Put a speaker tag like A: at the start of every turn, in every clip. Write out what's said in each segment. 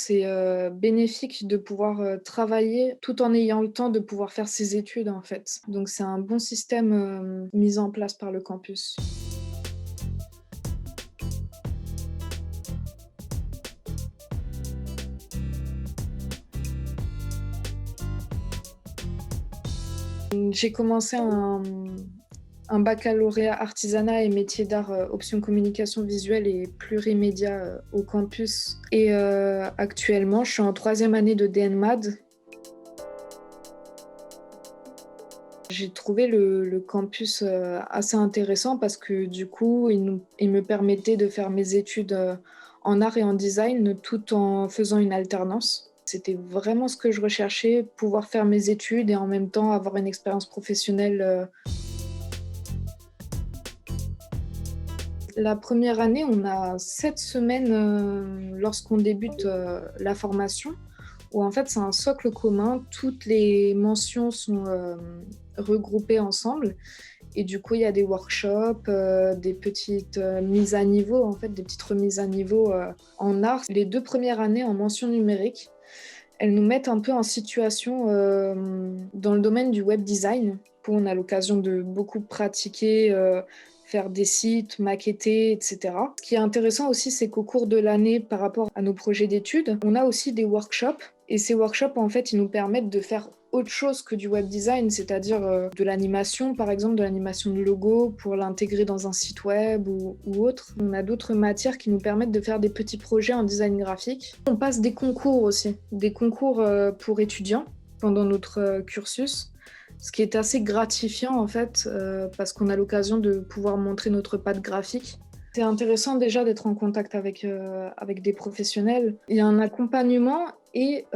A: c'est, bénéfique de pouvoir, travailler tout en ayant le temps de pouvoir faire ses études, en fait. Donc c'est un bon système, mis en place par le campus. J'ai commencé un baccalauréat artisanat et métiers d'art, option communication visuelle et plurimédia, au campus et actuellement, je suis en troisième année de DNMAD. J'ai trouvé le campus, assez intéressant parce que du coup, il me permettait de faire mes études, en art et en design tout en faisant une alternance. C'était vraiment ce que je recherchais, pouvoir faire mes études et en même temps avoir une expérience professionnelle. La première année, on a 7 semaines, lorsqu'on débute, la formation où en fait c'est un socle commun. Toutes les mentions sont, regroupées ensemble et du coup il y a des workshops, des petites, mises à niveau en fait, des petites remises à niveau, en art. Les 2 premières années en mention numérique, elles nous mettent un peu en situation, dans le domaine du web design, où on a l'occasion de beaucoup pratiquer, faire des sites, maqueter et cetera. Ce qui est intéressant aussi, c'est qu'au cours de l'année, par rapport à nos projets d'études, on a aussi des workshops et ces workshops, en fait, ils nous permettent de faire autre chose que du web design, c'est-à-dire, de l'animation, par exemple, de l'animation de logo pour l'intégrer dans un site web ou autre. On a d'autres matières qui nous permettent de faire des petits projets en design graphique. On passe des concours aussi, des concours, pour étudiants pendant notre, cursus, ce qui est assez gratifiant en fait, parce qu'on a l'occasion de pouvoir montrer notre patte graphique. C'est intéressant déjà d'être en contact avec des professionnels. Il y a un accompagnement et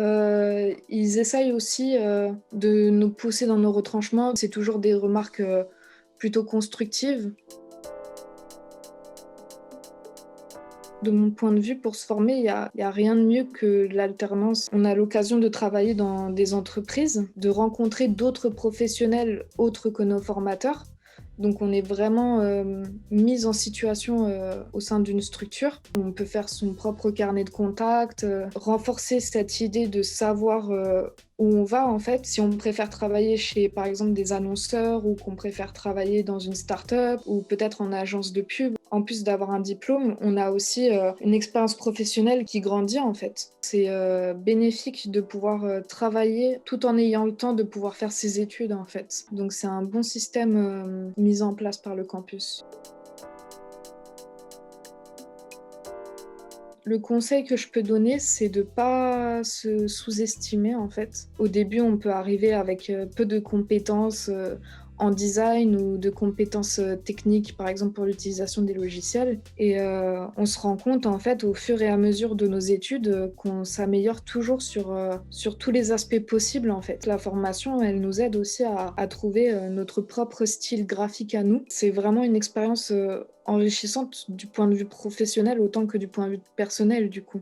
A: ils essayent aussi, de nous pousser dans nos retranchements. C'est toujours des remarques, plutôt constructives. De mon point de vue, pour se former, il y a rien de mieux que l'alternance. On a l'occasion de travailler dans des entreprises, de rencontrer d'autres professionnels autres que nos formateurs. Donc on est vraiment, mis en situation, au sein d'une structure. On peut faire son propre carnet de contacts, renforcer cette idée de savoir, où on va en fait. Si on préfère travailler chez, par exemple, des annonceurs ou qu'on préfère travailler dans une start-up ou peut-être en agence de pub. En plus d'avoir un diplôme, on a aussi, une expérience professionnelle qui grandit en fait. C'est, bénéfique de pouvoir, travailler tout en ayant le temps de pouvoir faire ses études en fait. Donc c'est un bon système, mis en place par le campus. Le conseil que je peux donner, c'est de pas se sous-estimer, en fait. Au début, on peut arriver avec, peu de compétences, en design ou de compétences, techniques, par exemple pour l'utilisation des logiciels et on se rend compte, en fait, au fur et à mesure de nos études, qu'on s'améliore toujours sur tous les aspects possibles, en fait. La formation, elle nous aide aussi à trouver, notre propre style graphique à nous. C'est vraiment une expérience, enrichissante du point de vue professionnel autant que du point de vue personnel, du coup.